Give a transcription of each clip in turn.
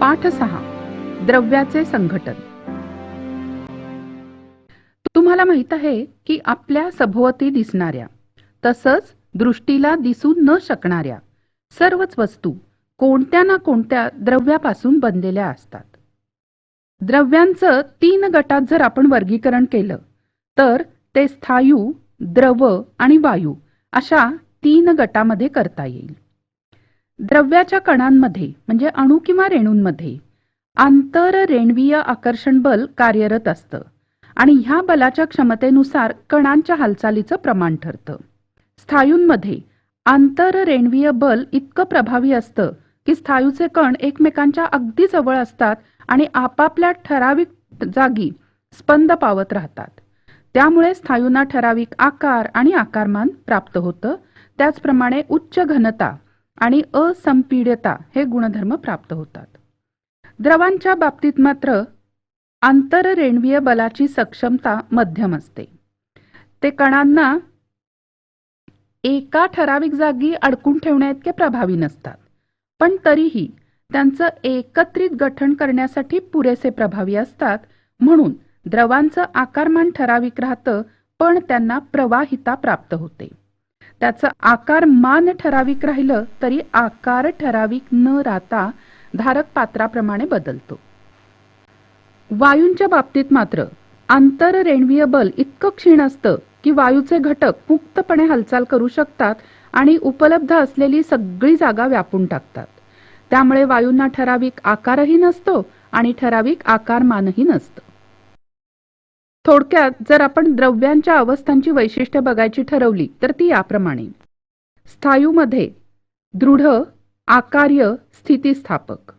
पाठ 6 द्रव्याचे संघटन. तुम्हाला माहित आहे की आपल्या सभोवती दिसणाऱ्या तसंच दृष्टीला दिसू न शकणाऱ्या सर्वच वस्तू कोणत्या ना कोणत्या द्रव्यापासून बनलेल्या असतात. द्रव्यांचं 3 गटात जर आपण वर्गीकरण केलं तर ते स्थायू, द्रव आणि वायू अशा 3 गटामध्ये करता येईल. द्रव्याच्या कणांमध्ये म्हणजे अणू किंवा रेणूंमध्ये आंतररेण्वीय आकर्षण बल कार्यरत असतं आणि ह्या बलाच्या क्षमतेनुसार कणांच्या हालचालीचं प्रमाण ठरतं. स्थायूंमध्ये आंतररेण्वीय बल इतकं प्रभावी असतं की स्थायूचे कण एकमेकांच्या अगदी जवळ असतात आणि आपापल्या ठराविक जागी स्पंद पावत राहतात. त्यामुळे स्थायूंना ठराविक आकार आणि आकारमान प्राप्त होतं. त्याचप्रमाणे उच्च घनता आणि असंपीड्यता हे गुणधर्म प्राप्त होतात. द्रवांच्या बाबतीत मात्र आंतररेण्वीय बलाची सक्षमता मध्यम असते. ते कणांना एका ठराविक जागी अडकून ठेवण्याइतके प्रभावी नसतात, पण तरीही त्यांचं एकत्रित गठन करण्यासाठी पुरेसे प्रभावी असतात. म्हणून द्रवांचं आकारमान ठराविक राहतं, पण त्यांना प्रवाहिता प्राप्त होते. त्याचं आकारमान ठराविक राहिलं तरी आकार ठराविक न राहता धारक पात्राप्रमाणे बदलतो. वायूंच्या बाबतीत मात्र आंतररेण्वीय बल इतकं क्षीण असतं की वायूचे घटक मुक्तपणे हालचाल करू शकतात आणि उपलब्ध असलेली सगळी जागा व्यापून टाकतात. त्यामुळे वायूंना ठराविक आकारही नसतो आणि ठराविक आकारमानही नसतं. थोडक्यात जर आपण द्रव्यांच्या अवस्थांची वैशिष्ट्ये बघायची ठरवली तर ती याप्रमाणे: स्थायूमध्ये दृढ, आकार्य, स्थितिस्थापक.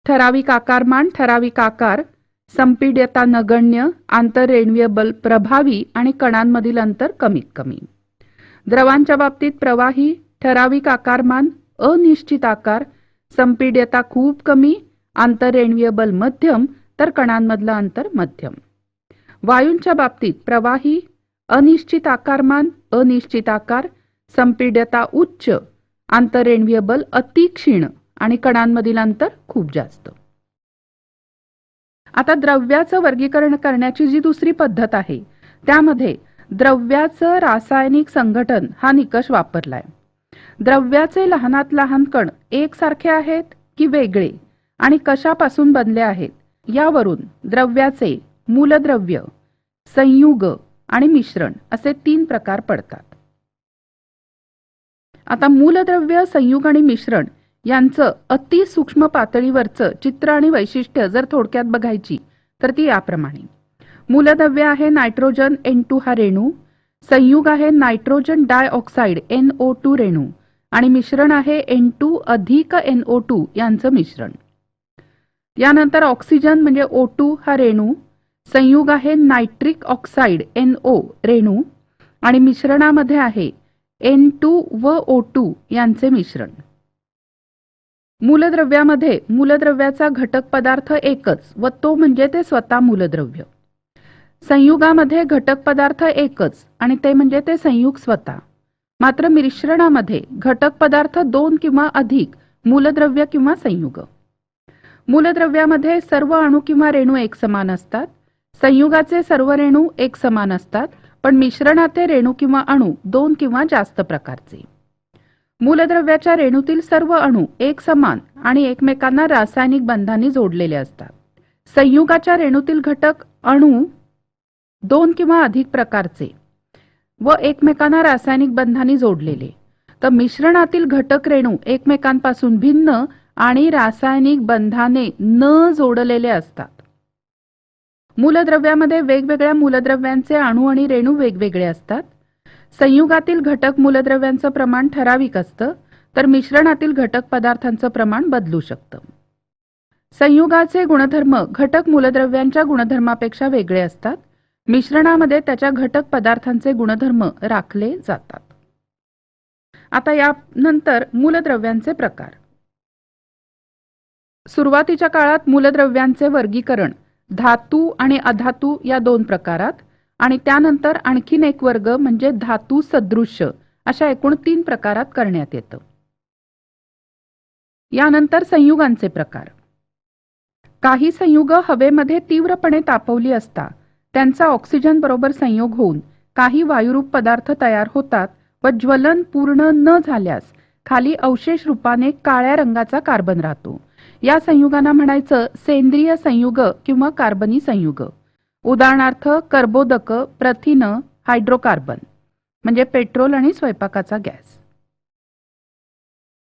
ठराविक आकारमान, ठराविक आकार, संपीड्यता नगण्य, आंतररेण्वीय बल प्रभावी आणि कणांमधील अंतर कमीत कमी. द्रवांच्या बाबतीत प्रवाही, ठराविक आकारमान, अनिश्चित आकार, संपीड्यता खूप कमी, आंतररेण्वीय बल मध्यम तर कणांमधलं अंतर मध्यम. वायूंच्या बाबतीत प्रवाही, अनिश्चित आकारमान, अनिश्चित आकार, संपीड्यता उच्च, आंतररेण्वीय बल अतिक्षीण आणि कणांमधील अंतर खूप जास्त. आता द्रव्याचं वर्गीकरण करण्याची जी दुसरी पद्धत आहे त्यामध्ये द्रव्याचं रासायनिक संघटन हा निकष वापरलाय. द्रव्याचे लहानात लहान कण एकसारखे आहेत की वेगळे आणि कशापासून बनले आहेत यावरून द्रव्याचे मूलद्रव्य, संयुग आणि मिश्रण असे 3 प्रकार पडतात. आता मूलद्रव्य, संयुग आणि मिश्रण यांचं अतिसूक्ष्म पातळीवरचं चित्र आणि वैशिष्ट्य जर थोडक्यात बघायची तर ती याप्रमाणे: मूलद्रव्य आहे नायट्रोजन N2 हा रेणू, संयुग आहे नायट्रोजन डायऑक्साइड NO2 रेणू आणि मिश्रण आहे N2 अधिक NO2 यांचं मिश्रण. यानंतर ऑक्सिजन म्हणजे O2 हा रेणू, संयुग आहे नायट्रिक ऑक्साइड NO रेणू आणि मिश्रणामध्ये आहे N2 व O2 यांचे मिश्रण. मूलद्रव्यामध्ये मूलद्रव्याचा घटक पदार्थ एकच व तो म्हणजे ते स्वतः मूलद्रव्य. संयुगामध्ये घटक पदार्थ एकच आणि ते म्हणजे ते संयुग स्वतः. मात्र मिश्रणामध्ये घटक पदार्थ 2 किंवा अधिक मूलद्रव्य किंवा संयुग. मूलद्रव्यामध्ये सर्व अणू किंवा रेणू एकसमान असतात. संयुगाचे सर्व रेणू एकसमान असतात, पण मिश्रणाचे रेणू किंवा अणू 2 किंवा जास्त प्रकारचे. मूलद्रव्याच्या रेणूतील सर्व अणू एकसमान आणि एकमेकांना रासायनिक बंधांनी जोडलेले असतात. संयुगाच्या रेणूतील घटक अणू 2 किंवा अधिक प्रकारचे व एकमेकांना रासायनिक बंधांनी जोडलेले. तर मिश्रणातील घटक रेणू एकमेकांपासून भिन्न आणि रासायनिक बंधाने न जोडलेले असतात. मूलद्रव्यामध्ये वेगवेगळ्या मूलद्रव्यांचे अणू आणि रेणू वेगवेगळे असतात. संयुगातील घटक मूलद्रव्यांचं प्रमाण ठराविक असतं, तर मिश्रणातील घटक पदार्थांचं प्रमाण बदलू शकतं. संयुगाचे गुणधर्म घटक मूलद्रव्यांच्या गुणधर्मापेक्षा वेगळे असतात. मिश्रणामध्ये त्याच्या घटक पदार्थांचे गुणधर्म राखले जातात. आता यानंतर मूलद्रव्यांचे प्रकार. सुरुवातीच्या काळात मूलद्रव्यांचे वर्गीकरण धातू आणि अधातू या 2 प्रकारात आणि त्यानंतर आणखीन एक वर्ग म्हणजे धातू सदृश्य अशा एकूण 3 प्रकारात करण्यात येतं. यानंतर संयुगांचे प्रकार. काही संयुग हवेमध्ये तीव्रपणे तापवली असता त्यांचा ऑक्सिजन बरोबर संयोग होऊन काही वायुरूप पदार्थ तयार होतात व ज्वलन पूर्ण न झाल्यास खाली अवशेष रूपाने काळ्या रंगाचा कार्बन राहतो. या संयुगांना म्हणायचं सेंद्रिय संयुग किंवा कार्बनी संयुग. उदाहरणार्थ कर्बोदक, प्रथिन, हायड्रोकार्बन म्हणजे पेट्रोल आणि स्वयंपाकाचा गॅस.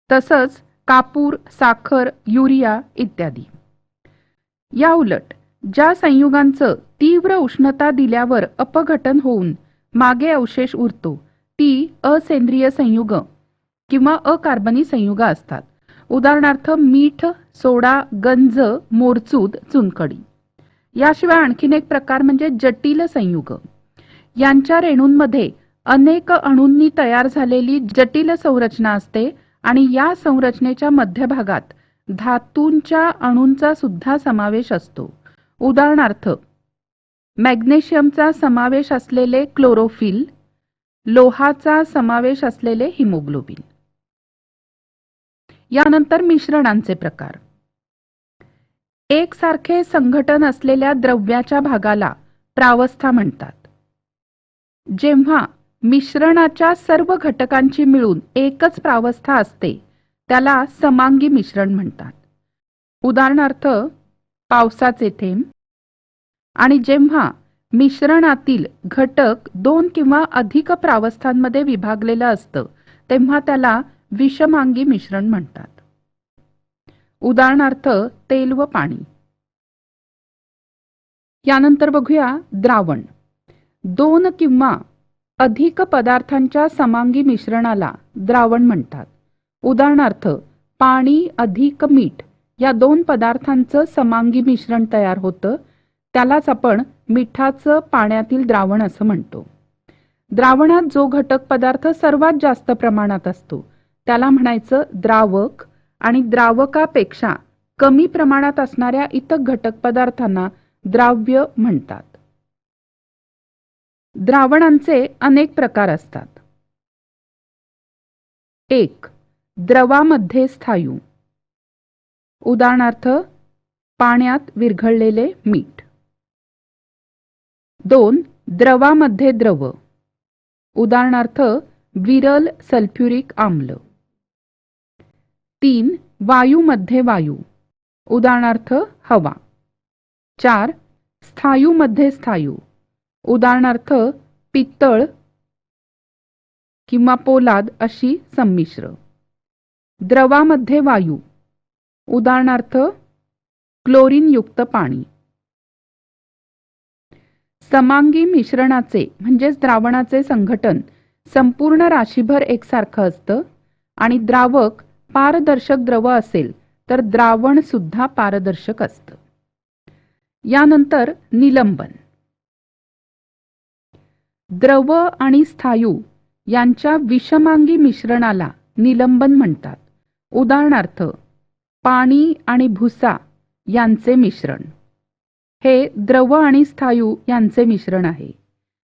तसंच कापूर, साखर, युरिया इत्यादी. या उलट ज्या संयुगांचं तीव्र उष्णता दिल्यावर अपघटन होऊन मागे अवशेष उरतो ती असेंद्रिय संयुग किंवा अकार्बनी संयुग असतात. उदाहरणार्थ मीठ, सोडा, गंज, मोरचूद, चुनखडी. याशिवाय आणखीन एक प्रकार म्हणजे जटिल संयुग. यांच्या रेणूंमध्ये अनेक अणूंनी तयार झालेली जटिल संरचना असते आणि या संरचनेच्या मध्यभागात धातूंच्या अणूंचा सुद्धा समावेश असतो. उदाहरणार्थ मॅग्नेशियमचा समावेश असलेले क्लोरोफिल, लोहाचा समावेश असलेले हिमोग्लोबिन. यानंतर मिश्रणांचे प्रकार. एकसारखे संघटन असलेल्या द्रव्याच्या भागाला प्रावस्था म्हणतात. जेव्हा मिश्रणाच्या सर्व घटकांची मिळून एकच प्रावस्था असते त्याला समांगी मिश्रण म्हणतात. उदाहरणार्थ पावसाचे थेंब. आणि जेव्हा मिश्रणातील घटक 2 किंवा अधिक प्रावस्थांमध्ये विभागलेलं असतं तेव्हा त्याला विषमांगी मिश्रण म्हणतात. उदाहरणार्थ तेल व पाणी. यानंतर बघूया द्रावण. 2 किंवा अधिक पदार्थांच्या समांगी मिश्रणाला द्रावण म्हणतात. उदाहरणार्थ पाणी अधिक मीठ या 2 पदार्थांचं समांगी मिश्रण तयार होतं त्यालाच आपण मिठाचं पाण्यातील द्रावण असं म्हणतो. द्रावणात जो घटक पदार्थ सर्वात जास्त प्रमाणात असतो त्याला म्हणायचं द्रावक आणि द्रावकापेक्षा कमी प्रमाणात असणाऱ्या इतर घटक पदार्थांना द्राव्य म्हणतात. द्रावणांचे अनेक प्रकार असतात. 1. द्रवामध्ये स्थायू. उदाहरणार्थ पाण्यात विरघळलेले मीठ. 2. द्रवामध्ये द्रव. उदाहरणार्थ विरल सल्फ्युरिक आम्ल. 3. वायूमध्ये वायू. उदाहरणार्थ हवा. 4. स्थायूमध्ये स्थायू. उदाहरणार्थ पित्तळ किंवा पोलाद अशी संमिश्र. द्रवामध्ये वायू. उदाहरणार्थ क्लोरीनयुक्त पाणी. समांगी मिश्रणाचे म्हणजेच द्रावणाचे संघटन संपूर्ण राशीभर एकसारखं असतं आणि द्रावक पारदर्शक द्रव असेल तर द्रावण सुद्धा पारदर्शक असतं. यानंतर निलंबन. द्रव आणि स्थायू यांच्या विषमांगी मिश्रणाला निलंबन म्हणतात. उदाहरणार्थ पाणी आणि भुसा यांचे मिश्रण. हे द्रव आणि स्थायू यांचे मिश्रण आहे.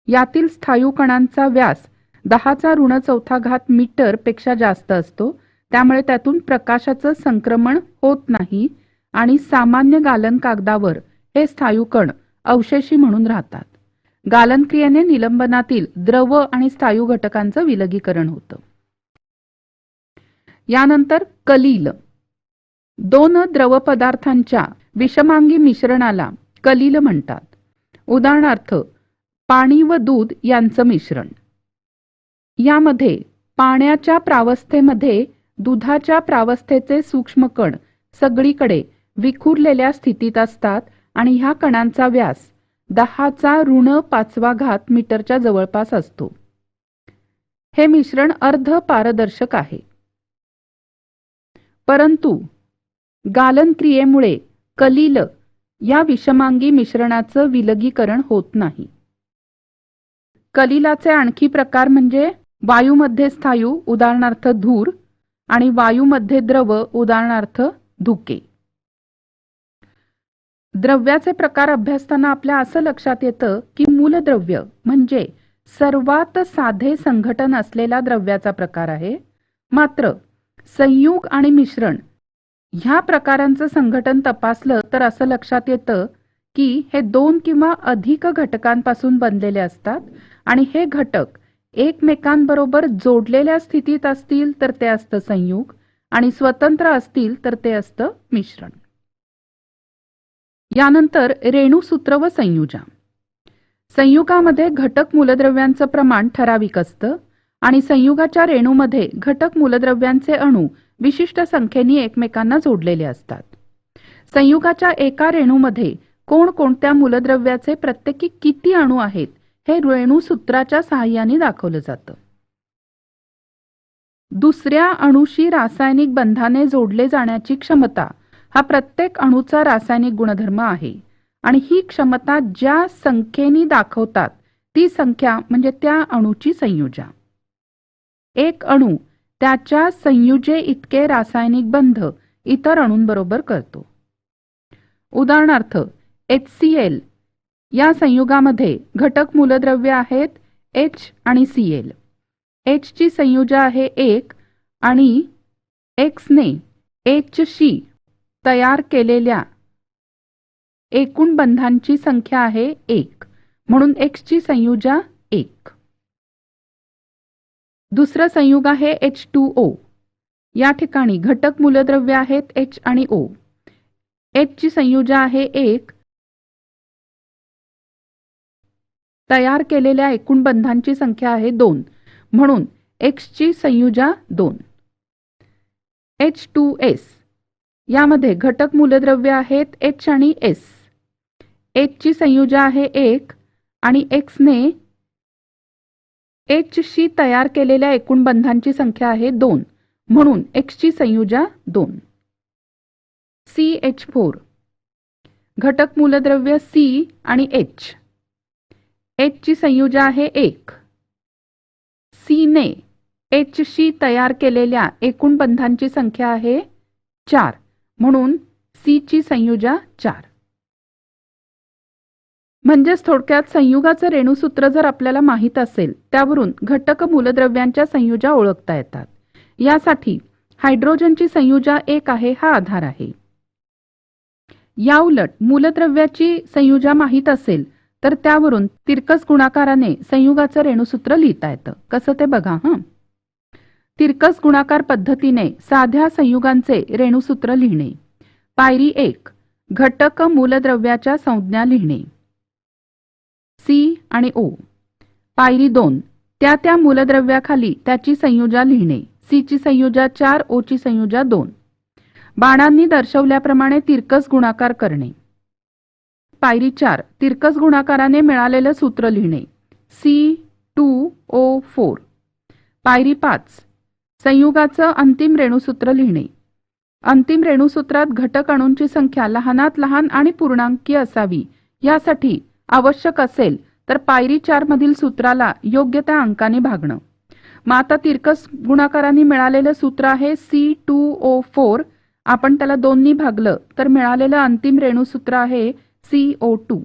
यातील स्थायू कणांचा व्यास 10⁻⁴ मीटर पेक्षा जास्त असतो. त्यामुळे त्यातून प्रकाशाचं संक्रमण होत नाही आणि सामान्य गालन कागदावर हे स्थायू कण अवशेषी म्हणून राहतात. गालन क्रियेने निलंबनातील द्रव आणि स्थायू घटकांचं विलगीकरण होतं. यानंतर कलील. 2 द्रव पदार्थांच्या विषमांगी मिश्रणाला कलील म्हणतात. उदाहरणार्थ पाणी व दूध यांचं मिश्रण. यामध्ये पाण्याच्या प्रावस्थेमध्ये दुधाच्या प्रावस्थेचे सूक्ष्म कण सगळीकडे विखुरलेल्या स्थितीत असतात आणि ह्या कणांचा व्यास 10⁻⁵ मीटरच्या जवळपास असतो. हे मिश्रण अर्ध पारदर्शक आहे. परंतु गालन क्रियेमुळे कलील या विषमांगी मिश्रणाचं विलगीकरण होत नाही. कलिलाचे आणखी प्रकार म्हणजे वायूमध्ये स्थायू उदाहरणार्थ धूर आणि वायूमध्ये द्रव उदाहरणार्थ धुके. द्रव्याचे प्रकार अभ्यासताना आपल्या असं लक्षात येतं की मूलद्रव्य म्हणजे सर्वात साधे संघटन असलेला द्रव्याचा प्रकार आहे. मात्र संयुग आणि मिश्रण ह्या प्रकारांचं संघटन तपासलं तर असं लक्षात येतं की हे 2 किंवा अधिक घटकांपासून बनलेले असतात आणि हे घटक एकमेकांबरोबर जोडलेल्या स्थितीत असतील तर ते असतं संयुग आणि स्वतंत्र असतील तर ते असतं मिश्रण. यानंतर रेणुसूत्र व संयुजा. संयुगामध्ये घटक मूलद्रव्यांचं प्रमाण ठराविक असतं आणि संयुगाच्या रेणूमध्ये घटक मूलद्रव्यांचे अणू विशिष्ट संख्येने एकमेकांना जोडलेले असतात. संयुगाच्या एका रेणूमध्ये कोणकोणत्या मूलद्रव्याचे प्रत्येकी किती अणू आहेत हे रेणुसूत्राच्या सहाय्याने दाखवलं जातं. दुसऱ्या अणूशी रासायनिक बंधाने जोडले जाण्याची क्षमता हा प्रत्येक अणूचा रासायनिक गुणधर्म आहे आणि ही क्षमता ज्या संख्येने दाखवतात ती संख्या म्हणजे त्या अणूची संयुजा. एक अणू त्याच्या संयुजे इतके रासायनिक बंध इतर अणूंबरोबर करतो. उदाहरणार्थ HCl या संयुगामध्ये घटक मूलद्रव्य आहेत H आणि Cl. H ची संयुजा आहे 1 आणि X ने H शी तयार केलेल्या एकूण बंधांची संख्या आहे 1 म्हणून X ची संयुजा 1. दुसरं संयुग आहे H2O. या ठिकाणी घटक मूलद्रव्य आहेत H आणि O. H ची संयुजा आहे 1. तयार केलेल्या एकूण बंधांची संख्या आहे 2 म्हणून X ची संयुजा 2. H2S यामध्ये घटक मूलद्रव्य आहेत H आणि S. H ची संयुजा आहे 1 आणि X ने H शी तयार केलेल्या एकूण बंधांची संख्या आहे 2 म्हणून X ची संयुजा 2. CH4 घटक मूलद्रव्य C आणि H. H ची संयुजा आहे 1. C ने H शी तयार केलेल्या एकूण बंधांची संख्या आहे 4 म्हणून C ची संयुजा 4. म्हणजेच थोडक्यात संयुगाचं रेणुसूत्र जर आपल्याला माहित असेल त्यावरून घटक मूलद्रव्यांच्या संयुजा ओळखता येतात. यासाठी हायड्रोजनची संयुजा 1 आहे हा आधार आहे. याउलट मूलद्रव्याची संयुजा माहित असेल तर त्यावरून तिरकस गुणाकाराने संयुगाचं रेणुसूत्र लिहिता येतं. कसं ते बघा. तिरकस गुणाकार पद्धतीने साध्या संयुगांचे रेणुसूत्र लिहिणे. पायरी 1 घटक मूलद्रव्याच्या संज्ञा लिहिणे C आणि O. पायरी 2 त्या मूलद्रव्याखाली त्याची संयुजा लिहिणे. C ची संयुजा 4, O ची संयुजा 2. बाणांनी दर्शवल्याप्रमाणे तिरकस गुणाकार करणे. पायरी 4 तिरकस गुणाकाराने मिळालेलं सूत्र लिहिणे C2O4. पायरी 5 संयुगाचं अंतिम रेणुसूत्र लिहिणे. अंतिम रेणुसूत्रात घटक अणूंची संख्या लहानात लहान आणि पूर्णांकी असावी. यासाठी आवश्यक असेल तर पायरी 4 मधील सूत्राला योग्य त्या अंकाने भागणं. मग आता तिरकस गुणाकाराने मिळालेलं सूत्र आहे C2O4. आपण त्याला 2 नी भागलं तर मिळालेलं अंतिम रेणुसूत्र आहे CO2.